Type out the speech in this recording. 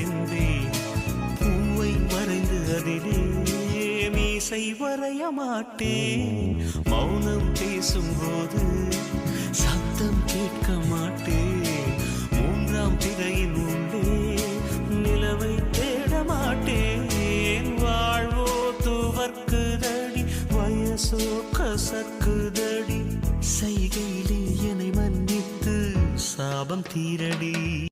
என்பேன். பூவை வரைந்து அதிலே மீசை வரைய மாட்டேன். மௌனம் பேசும்போது சத்தம் கேட்க மாட்டேன். மூன்றாம் திரையின் உள்ளே நிலவை தேட மாட்டேன். வாழ்வோ துவர்க்குதடி, வயசோ கசக்குதடி, செய்கையிலே என்னை மன்னித்து சாபம் தீரடி.